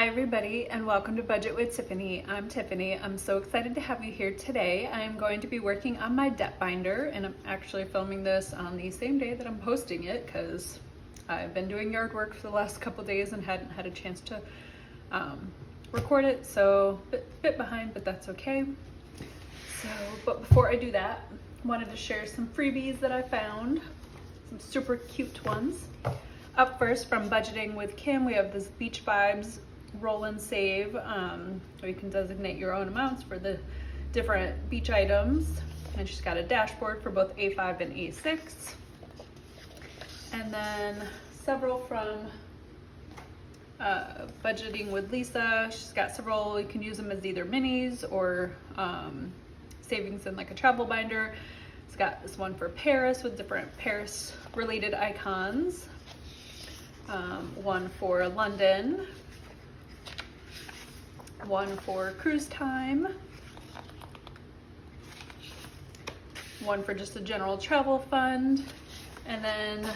Hi everybody and welcome to Budget with Tiffany. I'm Tiffany. I'm so excited to have you here today. I'm going to be working on my debt binder and I'm actually filming this on the same day that I'm posting it because I've been doing yard work for the last couple days and hadn't had a chance to record it, so bit behind, but that's okay. But before I do that, I wanted to share some freebies that I found, some super cute ones. Up first, from Budgeting with Kim, we have this Beach Vibes Roll and Save, where you can designate your own amounts for the different beach items. And she's got a dashboard for both A5 and A6. And then several from Budgeting with Lisa. She's got several, you can use them as either minis or savings in like a travel binder. It's got this one for Paris with different Paris related icons. One for London, one for cruise time, one for just a general travel fund, and then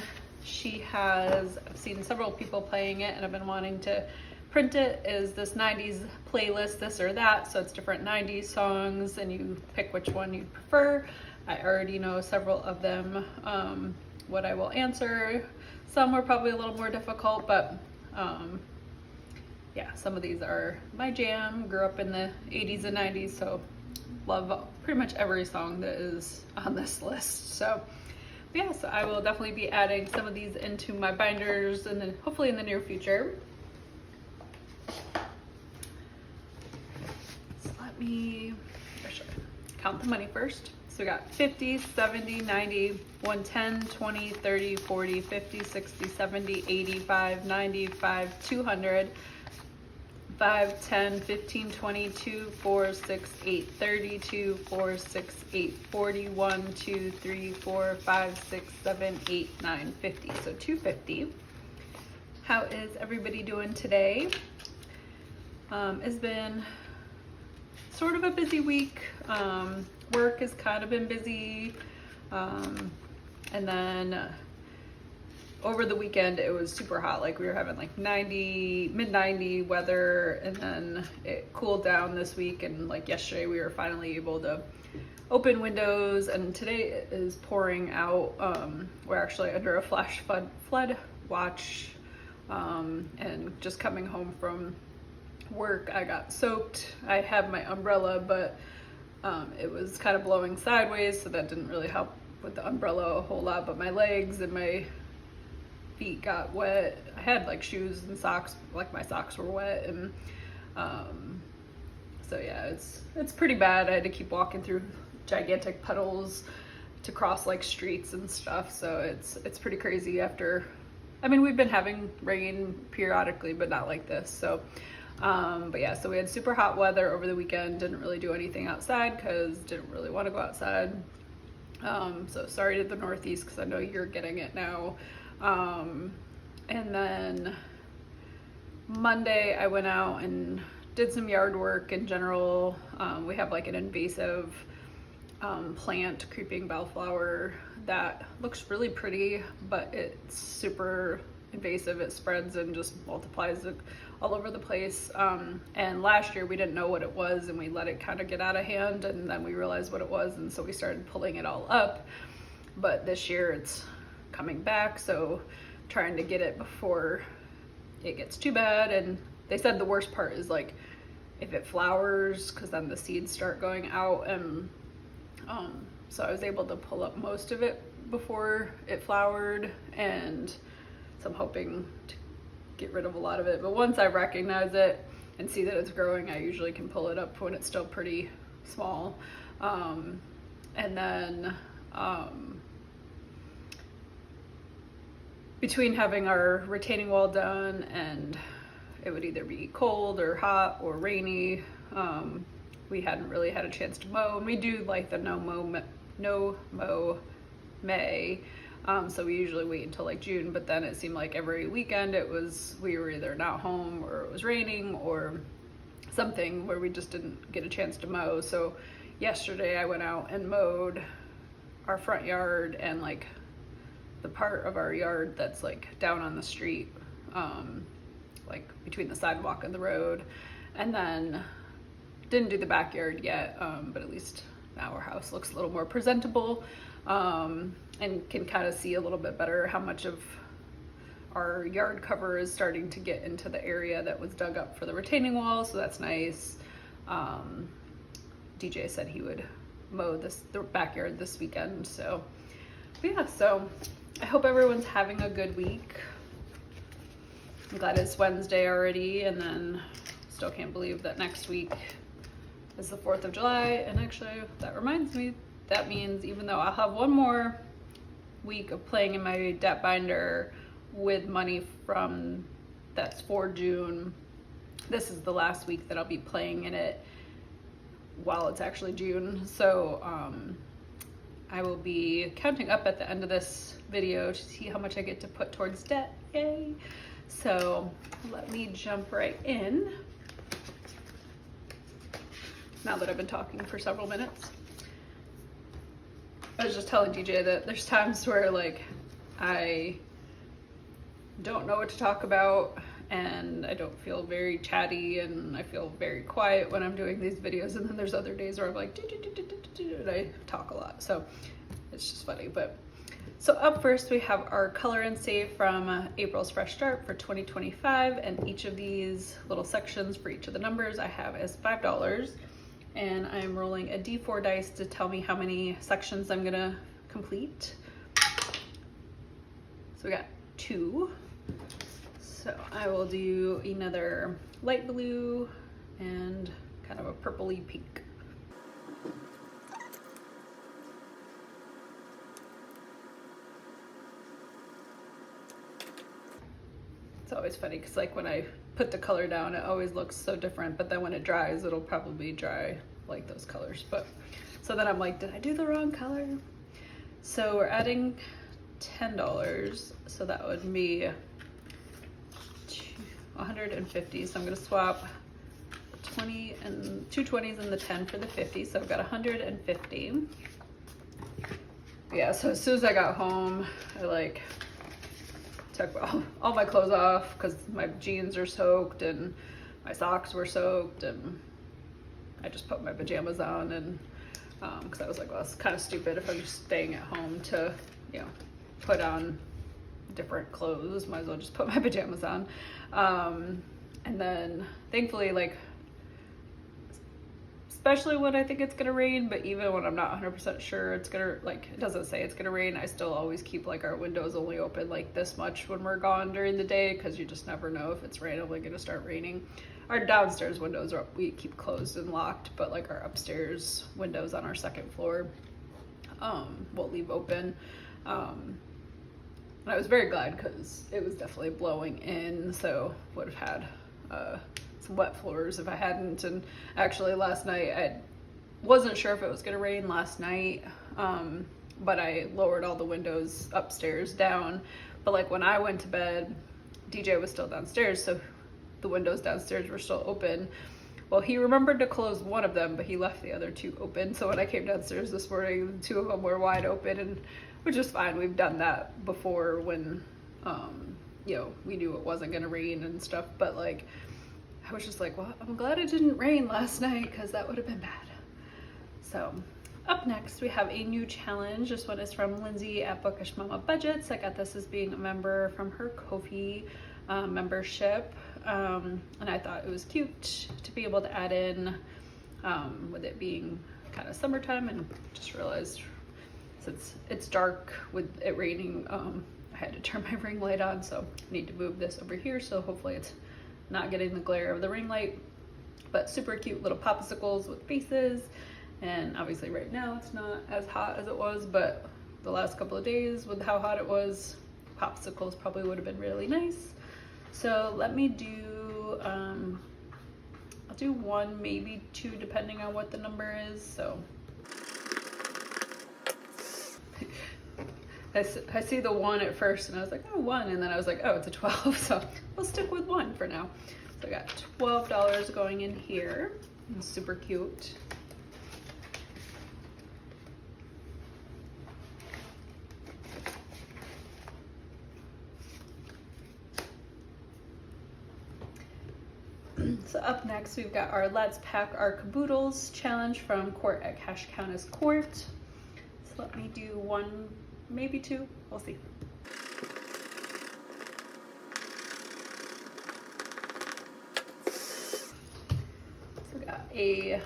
she has, I've seen several people playing it and I've been wanting to print it, is this 90s playlist, this or that, so it's different 90s songs and you pick which one you prefer. I already know several of them. What I will answer, some were probably a little more difficult, but yeah, some of these are my jam. Grew up in the 80s and 90s, so love pretty much every song that is on this list. So yeah, so I will definitely be adding some of these into my binders and then hopefully in the near future. So let me count the money first. So we got 50, 70, 90, 110, 20, 30, 40, 50, 60, 70, 85, 95, 200, 5, 10, 15, 20, 2, 4, 6, 8, 30, 2, 4, 6, 8, 40, 1, 2, 3, 4, 5, 6, 7, 8, 9, 50. So 250. How is everybody doing today? It's been sort of a busy week. Work has kind of been busy, and then over the weekend it was super hot. Like we were having like 90, mid-90 weather, and then it cooled down this week, and like yesterday we were finally able to open windows, and today it is pouring out. We're actually under a flash flood watch, and just coming home from work I got soaked. I have my umbrella, but it was kind of blowing sideways, so that didn't really help with the umbrella a whole lot, but my legs and my feet got wet. I had like shoes and socks, like my socks were wet, and so yeah, it's pretty bad. I had to keep walking through gigantic puddles to cross like streets and stuff, so it's pretty crazy after, I mean, we've been having rain periodically, but not like this, so but yeah, so we had super hot weather over the weekend. Didn't really do anything outside because didn't really want to go outside. So sorry to the Northeast because I know you're getting it now. And then Monday I went out and did some yard work in general. We have like an invasive plant, creeping bellflower, that looks really pretty, but it's super invasive. It spreads and just multiplies all over the place. And last year we didn't know what it was and we let it kind of get out of hand, and then we realized what it was, and so we started pulling it all up. But this year it's coming back, so trying to get it before it gets too bad. And they said the worst part is like if it flowers, because then the seeds start going out, and so I was able to pull up most of it before it flowered, and so I'm hoping to get rid of a lot of it. But once I recognize it and see that it's growing, I usually can pull it up when it's still pretty small. And then between having our retaining wall done, and it would either be cold or hot or rainy, we hadn't really had a chance to mow, and we do like the no mow May. So we usually wait until like June, but then it seemed like every weekend we were either not home or it was raining or something where we just didn't get a chance to mow. So yesterday I went out and mowed our front yard and like the part of our yard that's like down on the street, like between the sidewalk and the road. And then didn't do the backyard yet, but at least now our house looks a little more presentable, and can kind of see a little bit better how much of our yard cover is starting to get into the area that was dug up for the retaining wall, so that's nice. DJ said he would mow the backyard this weekend, so but yeah, so I hope everyone's having a good week. I'm glad it's Wednesday already, and then still can't believe that next week is the 4th of July. And actually, that reminds me, that means even though I'll have one more week of playing in my debt binder with money from that's for June, this is the last week that I'll be playing in it while it's actually June. So I will be counting up at the end of this video to see how much I get to put towards debt. Yay! So let me jump right in, now that I've been talking for several minutes. I was just telling DJ that there's times where like I don't know what to talk about and I don't feel very chatty and I feel very quiet when I'm doing these videos, and then there's other days where I'm like and I talk a lot, so it's just funny. But so up first we have our color and save from April's Fresh Start for 2025, and each of these little sections for each of the numbers I have as $5, and I'm rolling a D4 dice to tell me how many sections I'm gonna complete. So we got 2. So I will do another light blue and kind of a purpley pink. It's always funny because like when I put the color down, it always looks so different, but then when it dries, it'll probably dry like those colors. But so then I'm like, did I do the wrong color? So we're adding $10, so that would be 150. So I'm gonna swap 20 and 2 20s and the 10 for the 50. So I've got 150. Yeah, so as soon as I got home, I like took all my clothes off because my jeans are soaked and my socks were soaked, and I just put my pajamas on, and because I was like, well, it's kind of stupid if I'm just staying at home to, you know, put on different clothes, might as well just put my pajamas on. And then thankfully, like, especially when I think it's gonna rain, but even when I'm not 100% sure it's gonna, like, it doesn't say it's gonna rain, I still always keep like our windows only open like this much when we're gone during the day, because you just never know if it's randomly gonna start raining. Our downstairs windows are, we keep closed and locked, but like our upstairs windows on our second floor, we'll leave open. And I was very glad because it was definitely blowing in, so would have had some wet floors if I hadn't. And actually last night, I wasn't sure if it was gonna rain last night, but I lowered all the windows upstairs down. But like when I went to bed, DJ was still downstairs, so the windows downstairs were still open. Well, he remembered to close one of them, but he left the other 2 open. So when I came downstairs this morning, 2 of them were wide open, and which is fine. We've done that before when, you know, we knew it wasn't gonna rain and stuff. But like, I was just like, well, I'm glad it didn't rain last night because that would have been bad. So up next, we have a new challenge. This one is from Lindsay at Bookish Mama Budgets. I got this as being a member from her Ko-fi membership. And I thought it was cute to be able to add in, with it being kind of summertime, and just realized since it's dark with it raining, I had to turn my ring light on, so I need to move this over here, so hopefully it's not getting the glare of the ring light. But super cute little popsicles with faces, and obviously right now it's not as hot as it was, but the last couple of days with how hot it was, popsicles probably would have been really nice. So let me do, I'll do 1, maybe 2, depending on what the number is. So I see the 1 at first, and I was like, oh, 1, and then I was like, oh, it's a 12, so we'll stick with 1 for now. So I got $12 going in here. It's super cute. So up next, we've got our Let's Pack Our Caboodles challenge from Court at Cache County's Court. So let me do one, maybe two, we'll see. So we got a I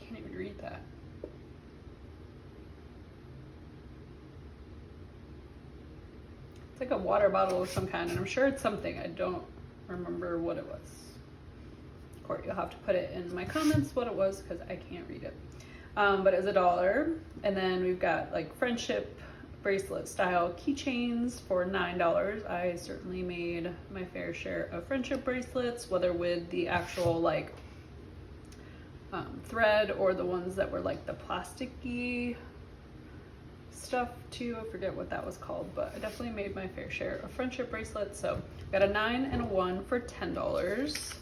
can't even read that. It's like a water bottle of some kind, and I'm sure it's something. I don't remember what it was. Court, you'll have to put it in my comments what it was because I can't read it. But it's $1. And then we've got like friendship bracelet style keychains for $9. I certainly made my fair share of friendship bracelets, whether with the actual like thread or the ones that were like the plasticky stuff too. I forget what that was called, but I definitely made my fair share of friendship bracelets. So got a 9 and a 1 for $10. So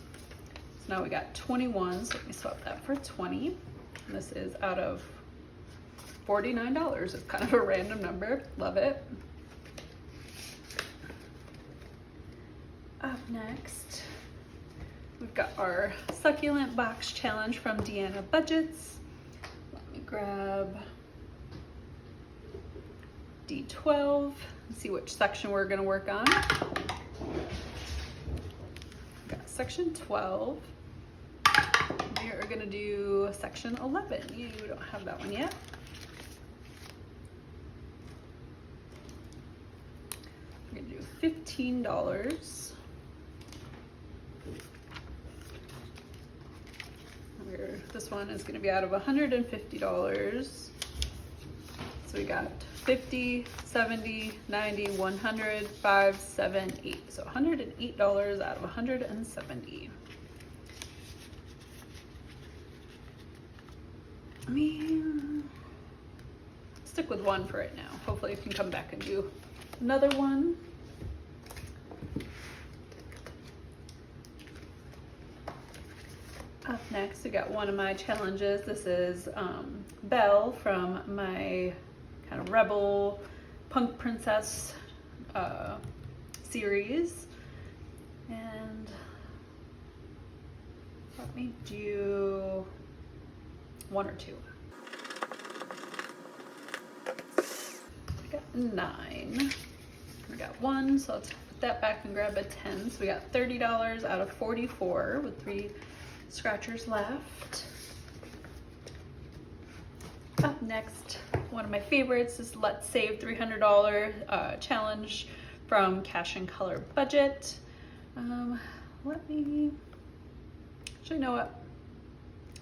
now we got 21. So let me swap that for 20. And this is out of $49. It's kind of a random number. Love it. Up next, we've got our succulent box challenge from Deanna Budgets. Let me grab D12 and see which section we're going to work on. Got section 12. We are going to do section 11. You don't have that one yet. We're going to do $15. This one is going to be out of $150. So we got 50, 70, 90, 100, 5, 7, 8. So $108 out of 170. I mean, stick with one for right now. Hopefully I can come back and do another one. Up next, we got one of my challenges. This is Belle from my kind of Rebel Punk Princess series. And let me do one or two. We got 9. We got 1, so let's put that back and grab a 10. So we got $30 out of 44 with 3 scratchers left. Up next, one of my favorites is Let's Save $300 challenge from Cash and Color Budget. Let me, actually, you know what?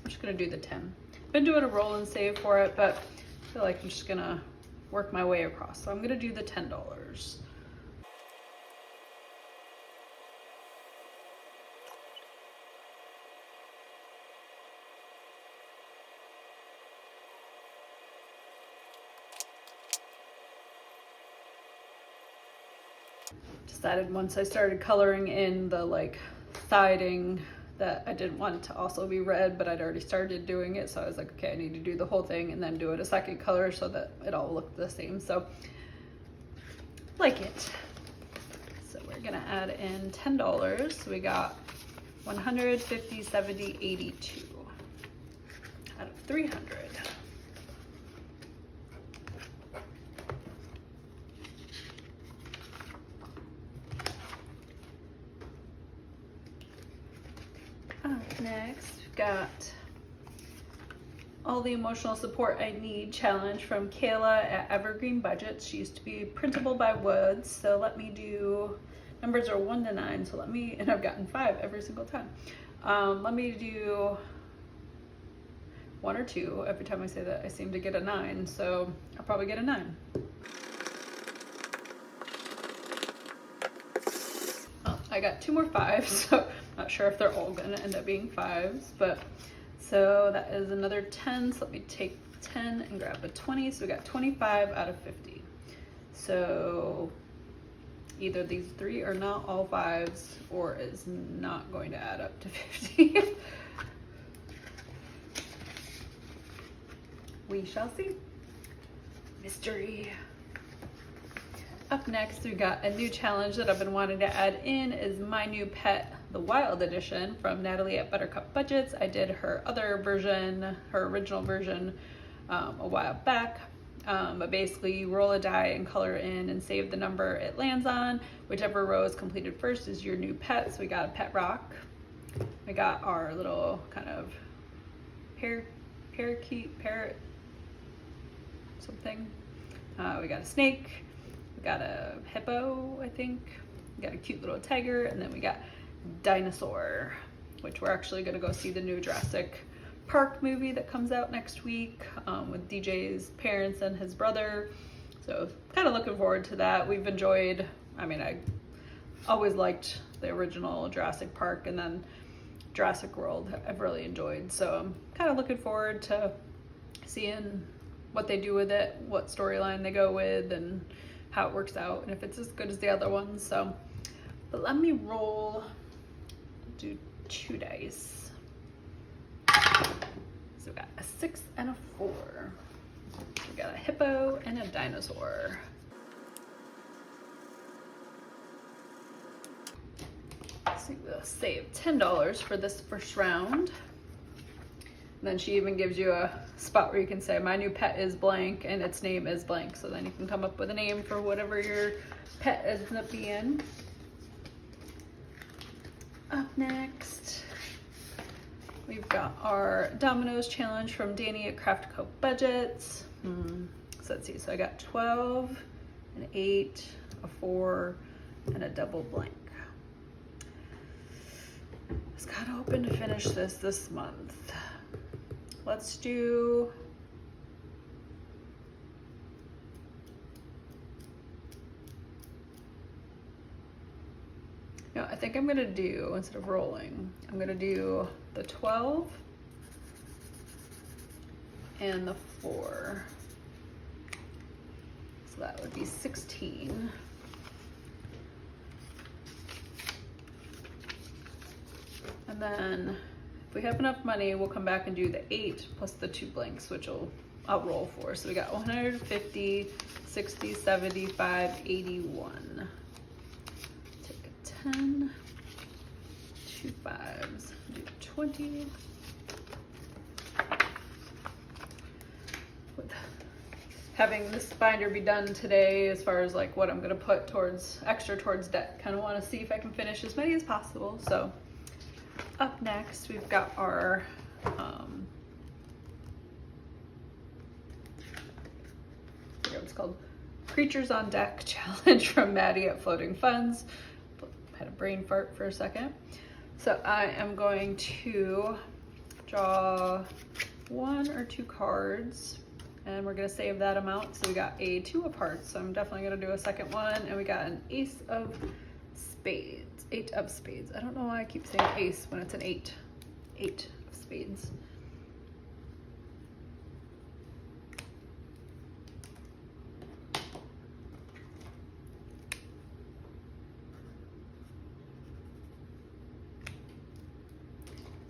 I'm just gonna do the 10. I've been doing a roll and save for it, but I feel like I'm just gonna work my way across. So I'm gonna do the $10. Decided once I started coloring in the like siding that I didn't want it to also be red, but I'd already started doing it, so I was like, okay, I need to do the whole thing and then do it a second color so that it all looked the same. So like it. So we're gonna add in $10. So we got 100, 50, 70, 82 out of 300. Next, we've got All the Emotional Support I Need challenge from Kayla at Evergreen Budgets. She used to be Printable by Woods, so let me do, numbers are 1 to 9, so let me, and I've gotten 5 every single time. Let me do 1 or 2. Every time I say that, I seem to get a 9, so I'll probably get a 9. Oh, I got 2 more 5s, so not sure if they're all gonna end up being 5s, but so that is another 10. So let me take 10 and grab a 20. So we got 25 out of 50. So either these 3 are not all 5s or is not going to add up to 50. We shall see. Mystery. up next, we got a new challenge that I've been wanting to add in is My New Pet, the Wild Edition from Natalie at Buttercup Budgets. I did her other version, her original version, a while back. But basically you roll a die and color in and save the number it lands on. Whichever row is completed first is your new pet. So we got a pet rock. We got our little kind of parakeet, parrot, something. We got a snake. We got a hippo, I think. We got a cute little tiger, and then we got dinosaur, which we're actually gonna go see the new Jurassic Park movie that comes out next week with DJ's parents and his brother. So kind of looking forward to that. We've enjoyed, I mean, I always liked the original Jurassic Park, and then Jurassic World I've really enjoyed. So I'm kind of looking forward to seeing what they do with it, what storyline they go with, and how it works out, and if it's as good as the other ones. So, but let me roll, do 2 dice. So we got a 6 and a 4. We got a hippo and a dinosaur. So we'll save $10 for this first round. And then she even gives you a spot where you can say, my new pet is blank and its name is blank. So then you can come up with a name for whatever your pet ends up being. Up next, we've got our Dominoes challenge from Danny at Craft Co Budgets. So let's see, so I got 12, an 8, a 4, and a double blank. I was kind of hoping to finish this month. Let's do I think I'm gonna do, instead of rolling, I'm gonna do the 12 and the 4. So that would be 16. And then if we have enough money, we'll come back and do the 8 plus the 2 blanks, which I'll roll for. So we got 150, 60, 75, 81. Take a 10, 2 5s, do 20. With having this binder be done today, as far as like what I'm gonna put towards extra towards debt, kind of want to see if I can finish as many as possible. So up next, we've got our I forget what it's called, Creatures on Deck challenge from Maddie at Floating Funds. Had a brain fart for a second. So I am going to draw 1 or 2 cards, and we're gonna save that amount. So we got a 2 of hearts, so I'm definitely gonna do a second one, and we got an ace of spades. 8 of spades. I don't know why I keep saying ace when it's an 8. 8 of spades.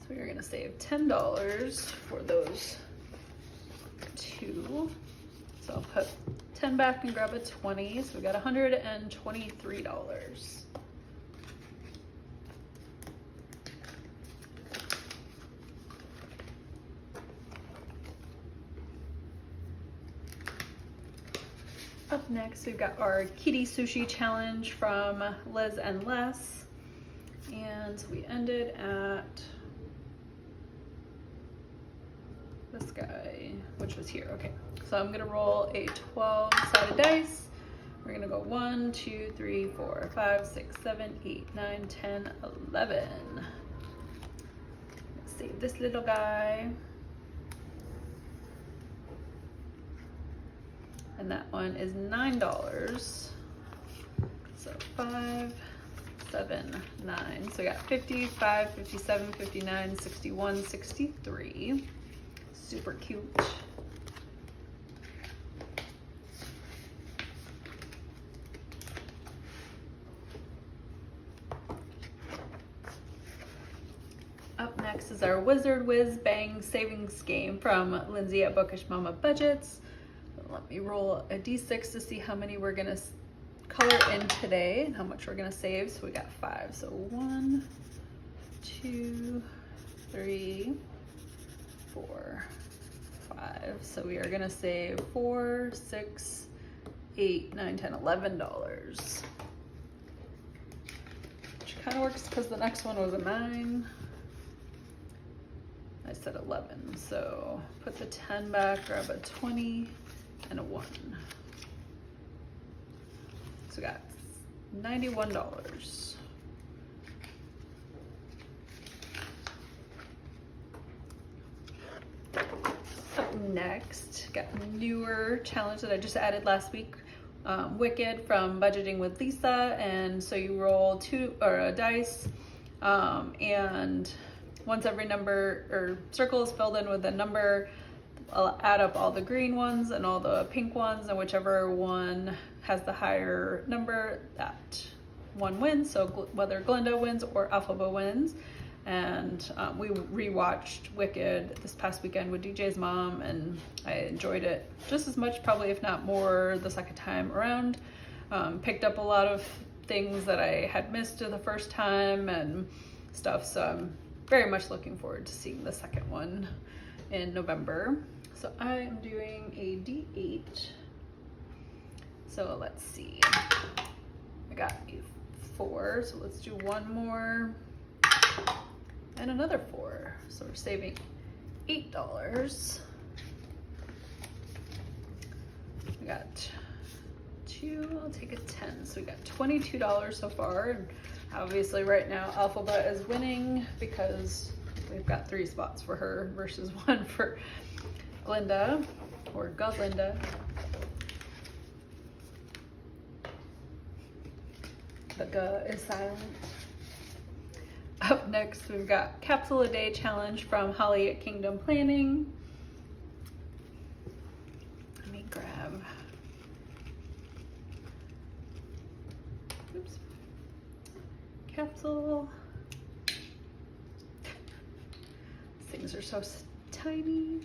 So we're gonna save $10 for those 2. So I'll put 10 back and grab a 20. So we got $123. Up next, we've got our kitty sushi challenge from Liz and Les. And we ended at this guy, which was here. Okay, so I'm gonna roll a 12-sided dice. We're gonna go 1, 2, 3, 4, 5, 6, 7, 8, 9, 10, 11. Let's save this little guy. And that one is $9. So 5, 7, 9. So we got 55, 57, 59, 61, 63. Super cute. Up next is our Wizard Whiz Bang savings game from Lindsay at Bookish Mama Budgets. Let me roll a d6 to see how many we're gonna color in today and how much we're gonna save. So we got 5. So 1, 2, 3, 4, 5. So we are gonna save $4, $6, $8, $9, $10, $11. Which kind of works because the next one was a 9. I said 11. So put the 10 back, grab a 20 and a 1. So we got $91. Up next, got a newer challenge that I just added last week. Wicked from Budgeting with Lisa. And so you roll a dice, and once every number or circle is filled in with a number, I'll add up all the green ones and all the pink ones, and whichever one has the higher number, that one wins. So whether Glenda wins or Alphaba wins. And we rewatched Wicked this past weekend with DJ's mom, and I enjoyed it just as much, probably if not more, the second time around. Picked up a lot of things that I had missed the first time and stuff, so I'm very much looking forward to seeing the second one in November. So I am doing a D8. So let's see. I got a 4, so let's do one more. And another 4. So we're saving $8. We got 2, I'll take a 10. So we got $22 so far. And obviously right now Alphaba is winning because we've got 3 spots for her versus 1 for Glinda, or Glinda. The G is silent. Up next, we've got Capsule a Day Challenge from Holly at Kingdom Planning. Let me grab, oops, capsule. Things are so tiny.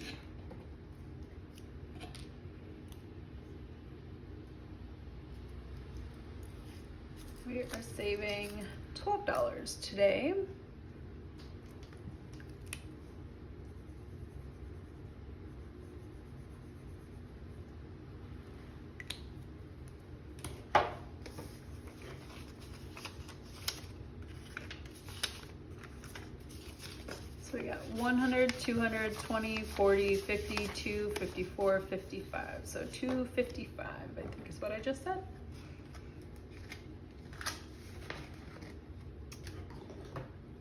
We are saving $12 today. So we got 100, 200, 20, 40, 50, 2, 54, 55. So 255, I think is what I just said.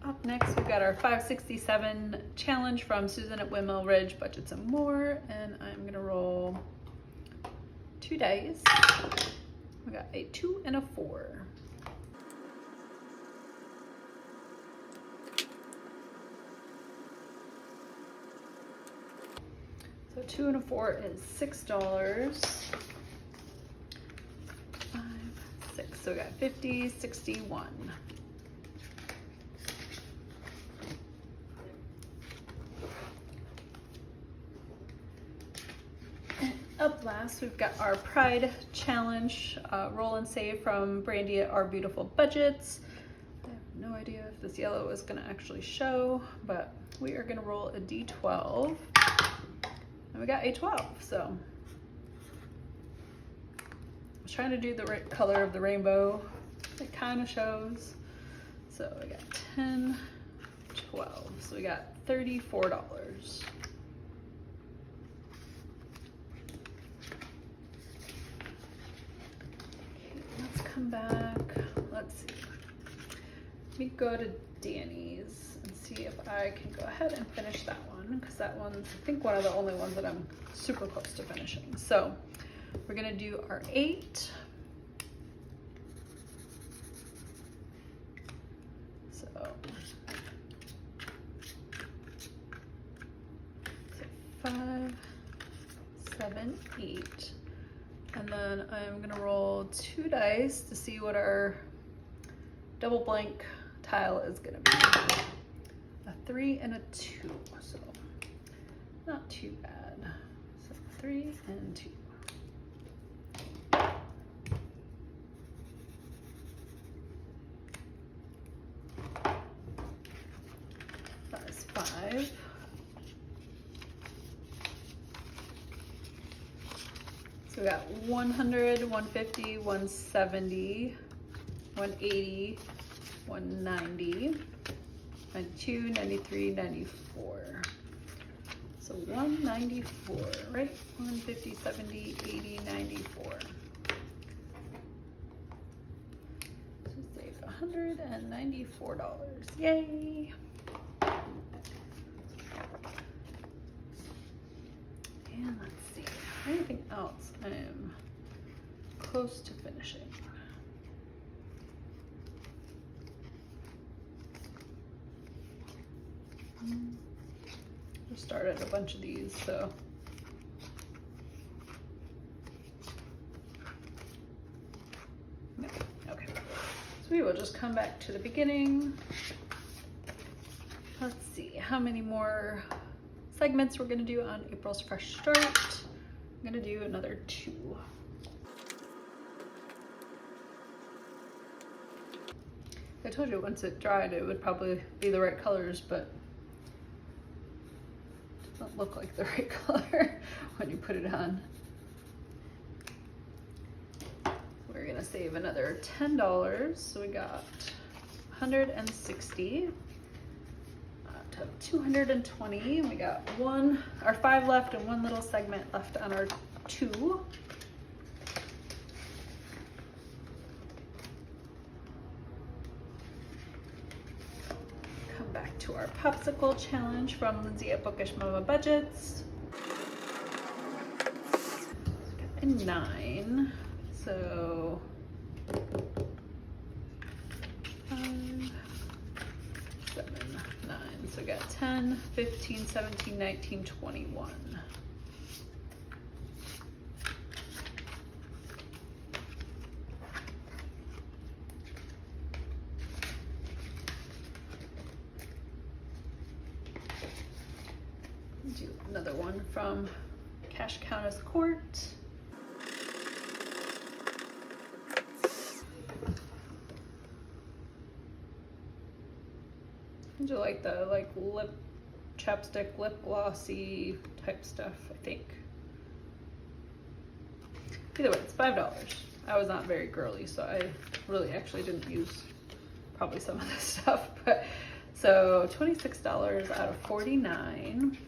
Up next, we've got our 567 challenge from Susan at Windmill Ridge Budgets and More, and I'm gonna roll 2 dice. We got a 2 and a 4. So 2 and a 4 is $6. 5, 6. So we got 50, 61. Up last, we've got our Pride Challenge, roll and save from Brandy at Our Beautiful Budgets. I have no idea if this yellow is gonna actually show, but we are gonna roll a D12. And we got a 12, so. I was trying to do the right color of the rainbow. It kind of shows. So we got 10, 12, so we got $34. Come back, let's see. Let me go to Danny's and see if I can go ahead and finish that one, because that one's, I think, one of the only ones that I'm super close to finishing. So we're gonna do our 8. So 5, 7, 8. And then I'm gonna roll 2 dice to see what our double blank tile is gonna be. A 3 and a 2, so not too bad. So 3 and 2. we got 100, 150, 170, 180, 190, 92, 93, 94. So 194, right? 150, 70, 80, 94. So save $194. Yay! And let's see, anything else I am close to finishing. We started a bunch of these, so. No, okay. So we will just come back to the beginning. Let's see how many more segments we're gonna do on April's Fresh Start. I'm gonna do another 2. I told you once it dried it would probably be the right colors, but it doesn't look like the right color when you put it on. We're gonna save another $10, so we got 160. To 220, and we got our 5 left and 1 little segment left on our 2. Come back to our popsicle challenge from Lindsay at Bookish Mama Budgets. Got a 9, so 5, 7, 9. So we got 10, 15, 17, 19, 21. Do another one from Cash Countess Court. I do like the lip chapstick, lip glossy type stuff, I think. Either way, it's $5. I was not very girly, so I really actually didn't use probably some of this stuff, but so $26 out of 49.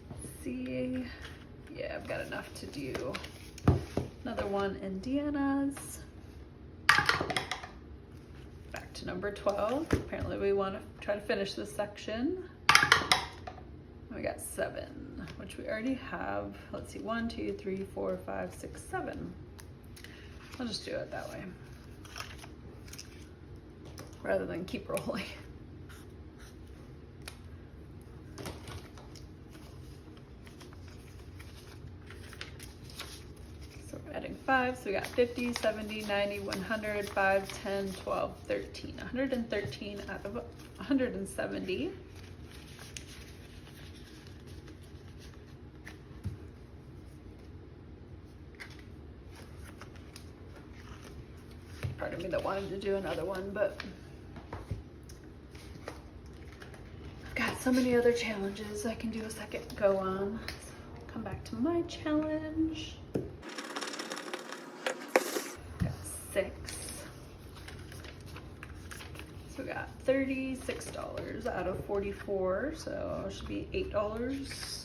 Let's see, yeah, I've got enough to do another one in Deanna's. Back to number 12. Apparently we want to try to finish this section. We got 7, which we already have. Let's see, 1, 2, 3, 4, 5, 6, 7. I'll just do it that way rather than keep rolling. So we're adding 5, so we got 50, 70, 90, 100, 5, 10, 12, 13. 113 out of 170. Part of me that wanted to do another one, but I've got so many other challenges I can do a second go on. So come back to my challenge. Got 6. So we got $36 out of 44, so it should be $8.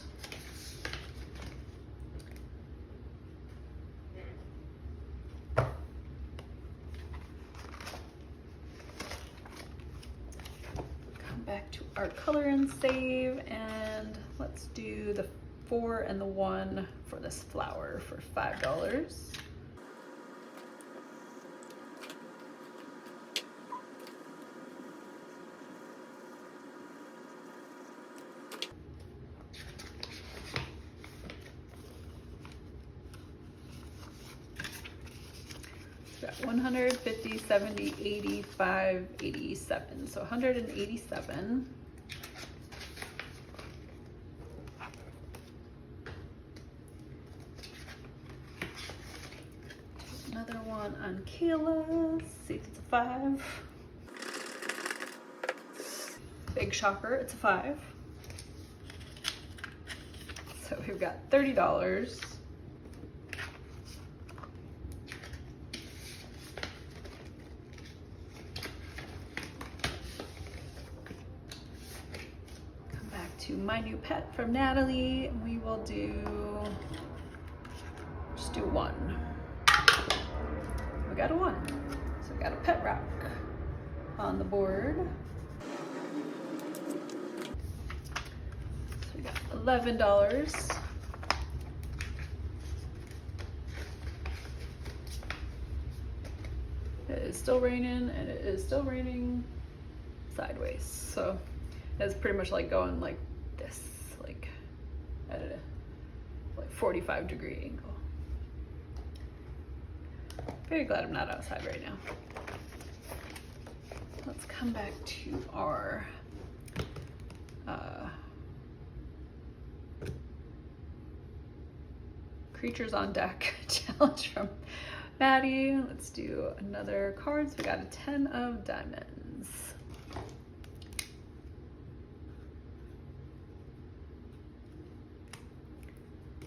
Back to our color and save, and let's do the 4 and the 1 for this flower for $5. Got 150, 70, 85, 87. So 187. Another one on Kayla. See if it's a 5. Big shocker, it's a 5. So we've got $30. Come back to My New Pet from Natalie. We will just do one. We got a one. So we got a pet rock on the board. So we got $11. It is still raining, and it is still raining sideways. So it's pretty much like going like this, like at a 45-degree angle. Very glad I'm not outside right now. Let's come back to our Creatures on Deck challenge from Maddie. Let's do another card. So we got a 10 of diamonds.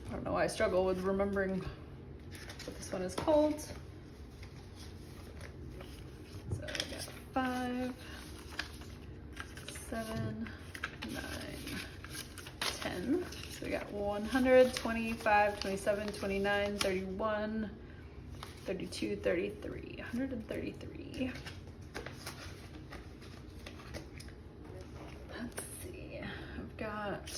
I don't know why I struggle with remembering what this one is called. So we got 5, 7, 9, 10. So we got 100, 25, 27, 29, 31, 32, 33, 133. Let's see, I've got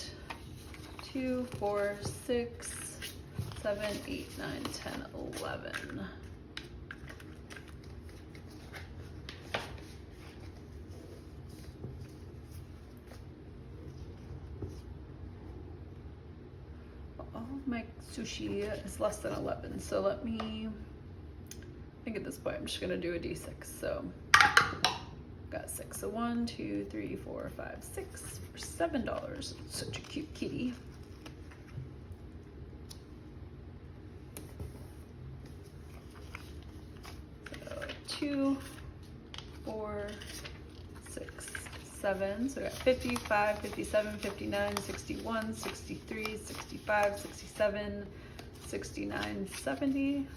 2, 4, 6, 7, 8, 9, 10, 11. All my sushi is less than 11, so let me, I think at this point I'm just gonna do a D6. So got 6. So 1, 2, 3, 4, 5, 6 for $7. Such a cute kitty. So 2, 4, 6, 7. So we got 55, 57, 59, 61, 63, 65, 67, 69, 70.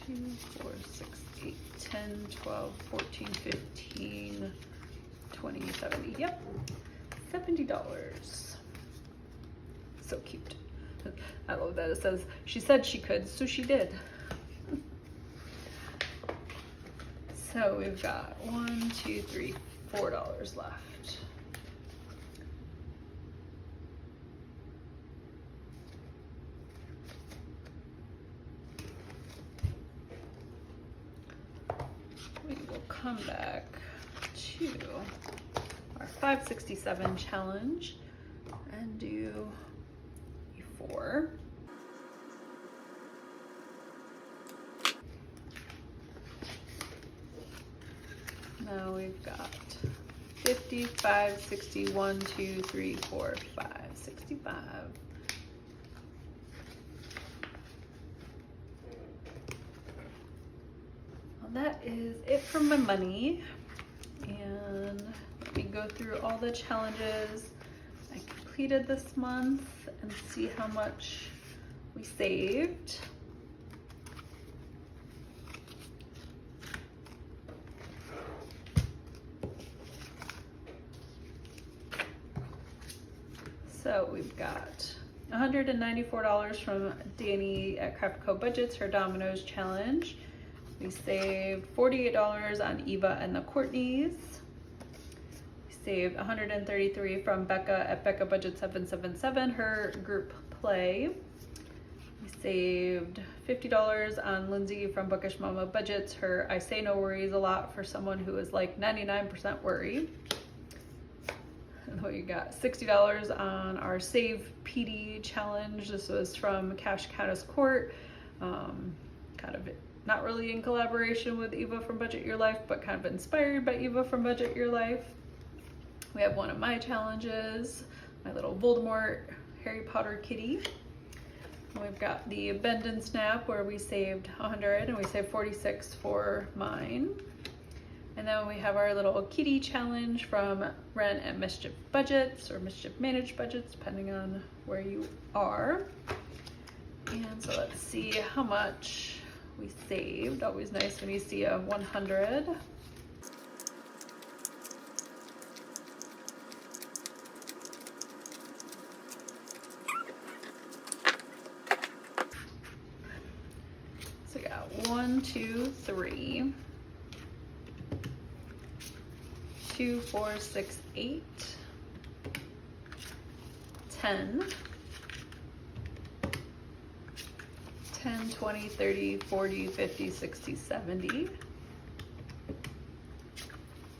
2, 4, 6, 8, 10, 12, 14, 15, 20, 70. Yep, $70. So cute. I love that it says, she said she could, so she did. So we've got $1, 2, 3, $4 left. We will come back to our 567 challenge and do a 4. Now we've got 55, 61, 2, 3, 4, 5, 65. Well, that is it for my money. And let me go through all the challenges I completed this month and see how much we saved. So we've got $194 from Danny at Craft Co Budgets, her Domino's challenge. We saved $48 on Eva and the Courtneys. We saved $133 from Becca at Becca Budget 777, her group play. We saved $50 on Lindsay from Bookish Mama Budgets, her I Say No Worries a Lot for someone who is like 99% worry. And we got $60 on our Save PD challenge. This was from Cash Countess Court. Kind of not really in collaboration with Eva from Budget Your Life, but kind of inspired by Eva from Budget Your Life. We have one of my challenges, my little Voldemort Harry Potter kitty. And we've got the Bend and Snap where we saved 100 and we saved 46 for mine. And then we have our little kitty challenge from Rent and Mischief Budgets, or Mischief Managed Budgets, depending on where you are. And so let's see how much we saved. Always nice when you see a 100. So we got 1, 2, 3, 2, 4, 6, 8, 10, 10, 20, 30, 40, 50, 60, 70,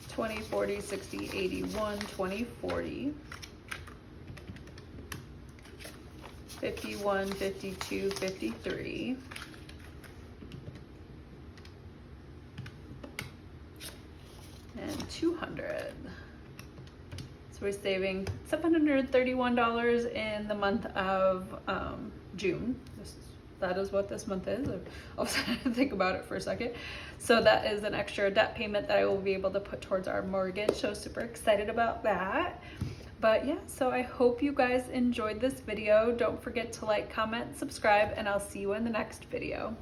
20, 40, 60, 80, 1, 20, 40, 51, 52, 53, and 200. So we're saving $731 in the month of June. That is what this month is. I was trying to think about it for a second. So that is an extra debt payment that I will be able to put towards our mortgage. So super excited about that. But yeah, so I hope you guys enjoyed this video. Don't forget to like, comment, subscribe, and I'll see you in the next video.